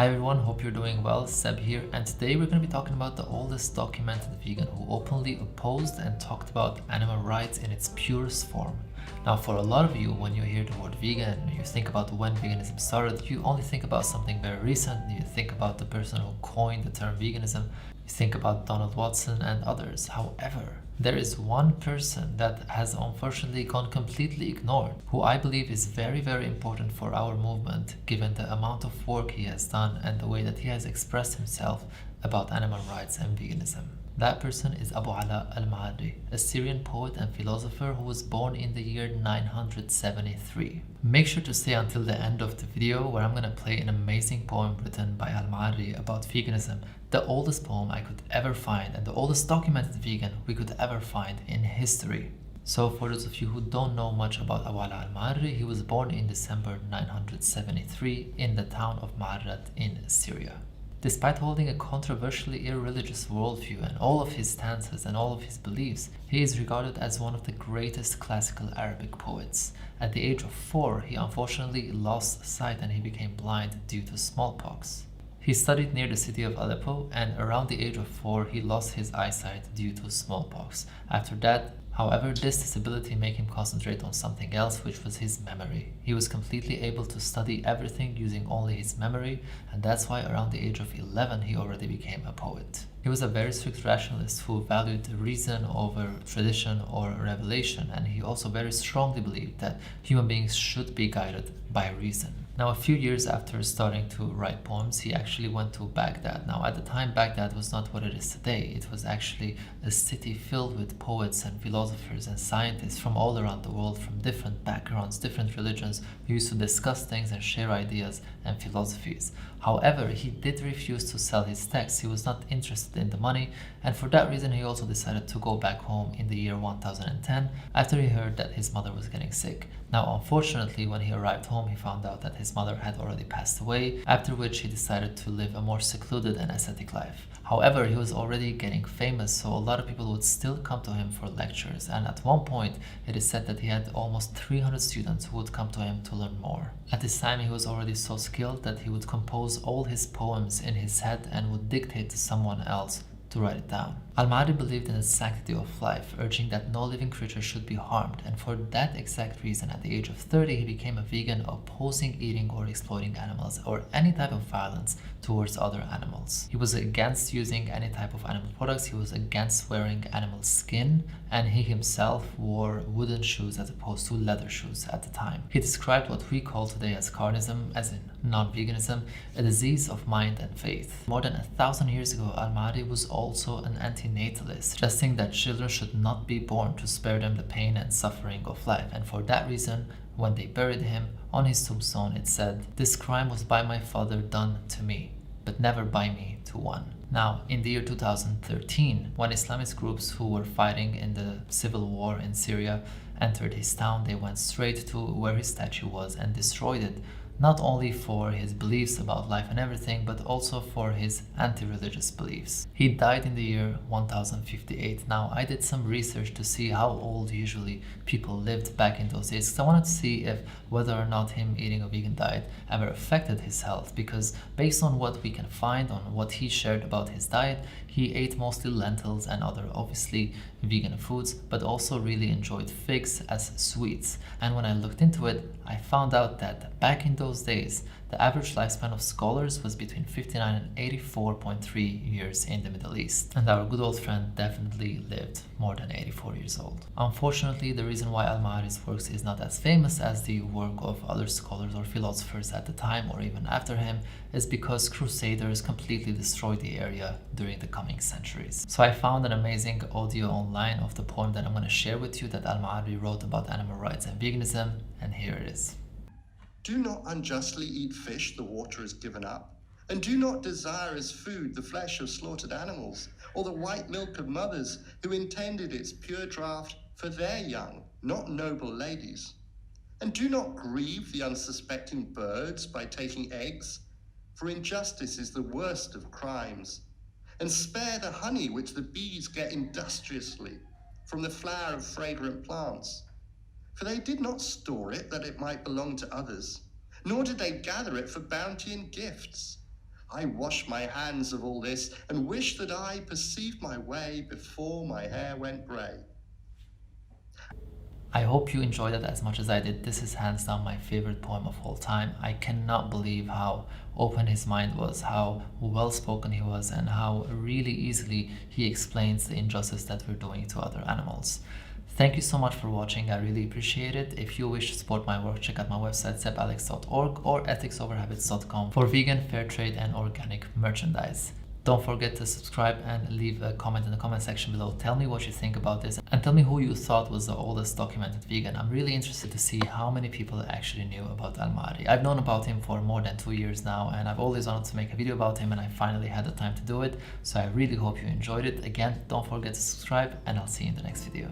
Hi everyone, hope you're doing well. Seb here, and today we're going to be talking about the oldest documented vegan who openly opposed and talked about animal rights in its purest form. Now, for a lot of you, when you hear the word vegan, you think about when veganism started, you only think about something very recent. You think about the person who coined the term veganism. You think about Donald Watson and others. However, there is one person that has unfortunately gone completely ignored, who I believe is very, very important for our movement, given the amount of work he has done and the way that he has expressed himself about animal rights and veganism. That person is Abulola al-Moarrensis, a Syrian poet and philosopher who was born in the year 973. Make sure to stay until the end of the video, where I'm going to play an amazing poem written by al-Maʿarrī about veganism, the oldest poem I could ever find and the oldest documented vegan we could ever find in history. So for those of you who don't know much about Abulola al-Moarrensis, he was born in December 973 in the town of Ma'arrad in Syria. Despite holding a controversially irreligious worldview and all of his stances and all of his beliefs, he is regarded as one of the greatest classical Arabic poets. At the age of 4, he unfortunately lost sight and he became blind due to smallpox. He studied near the city of Aleppo, and around the age of 4, he lost his eyesight due to smallpox. After that, however, this disability made him concentrate on something else, which was his memory. He was completely able to study everything using only his memory, and that's why around the age of 11 he already became a poet. He was a very strict rationalist who valued reason over tradition or revelation, and he also very strongly believed that human beings should be guided by reason. Now, a few years after starting to write poems, he actually went to Baghdad. Now, at the time, Baghdad was not what it is today. It was actually a city filled with poets and philosophers and scientists from all around the world, from different backgrounds, different religions, who used to discuss things and share ideas and philosophies. However, he did refuse to sell his texts. He was not interested in the money, and for that reason, he also decided to go back home in the year 1010 after he heard that his mother was getting sick. Now, unfortunately, when he arrived home, he found out that his mother had already passed away, after which he decided to live a more secluded and ascetic life. However, he was already getting famous, so a lot of people would still come to him for lectures, and at one point it is said that he had almost 300 students who would come to him to learn more. At this time, he was already so skilled that he would compose all his poems in his head and would dictate to someone else to write it down. Al-Maʿarrī believed in the sanctity of life, urging that no living creature should be harmed, and for that exact reason, at the age of 30, he became a vegan, opposing eating or exploiting animals or any type of violence towards other animals. He was against using any type of animal products, he was against wearing animal skin, and he himself wore wooden shoes as opposed to leather shoes at the time. He described what we call today as carnism, as in non-veganism, a disease of mind and faith. More than 1,000 years ago, Al-Maʿarrī was also an anti-natalist, suggesting that children should not be born to spare them the pain and suffering of life, and for that reason, when they buried him, on his tombstone it said, "This crime was by my father done to me, but never by me to one." Now, in the year 2013, when Islamist groups who were fighting in the civil war in Syria entered his town, they went straight to where his statue was and destroyed it, not only for his beliefs about life and everything, but also for his anti-religious beliefs. He died in the year 1058. Now, I did some research to see how old usually people lived back in those days, because I wanted to see if whether or not him eating a vegan diet ever affected his health, because based on what we can find on what he shared about his diet, he ate mostly lentils and other obviously vegan foods, but also really enjoyed figs as sweets. And when I looked into it, I found out that back in those days, the average lifespan of scholars was between 59 and 84.3 years in the Middle East. And our good old friend definitely lived more than 84 years old. Unfortunately, the reason why Al-Maʿarrī's works is not as famous as the work of other scholars or philosophers at the time or even after him is because crusaders completely destroyed the area during the coming centuries. So I found an amazing audio online of the poem that I'm going to share with you that Al-Maʿarrī wrote about animal rights and veganism, and here it is. Do not unjustly eat fish the water has given up, and do not desire as food the flesh of slaughtered animals, or the white milk of mothers who intended its pure draught for their young, not noble ladies. And do not grieve the unsuspecting birds by taking eggs, for injustice is the worst of crimes. And spare the honey which the bees get industriously from the flower of fragrant plants. For they did not store it that it might belong to others, nor did they gather it for bounty and gifts. I wash my hands of all this and wish that I perceived my way before my hair went grey. I hope you enjoyed it as much as I did. This is hands down my favorite poem of all time. I cannot believe how open his mind was, how well spoken he was, and how really easily he explains the injustice that we're doing to other animals. Thank you so much for watching. I really appreciate it. If you wish to support my work, check out my website sebalex.org or ethicsoverhabits.com for vegan, fair trade, and organic merchandise. Don't forget to subscribe and leave a comment in the comment section below. Tell me what you think about this and tell me who you thought was the oldest documented vegan. I'm really interested to see how many people actually knew about al-Maʿarrī. I've known about him for more than 2 years now, and I've always wanted to make a video about him, and I finally had the time to do it. So I really hope you enjoyed it. Again, don't forget to subscribe, and I'll see you in the next video.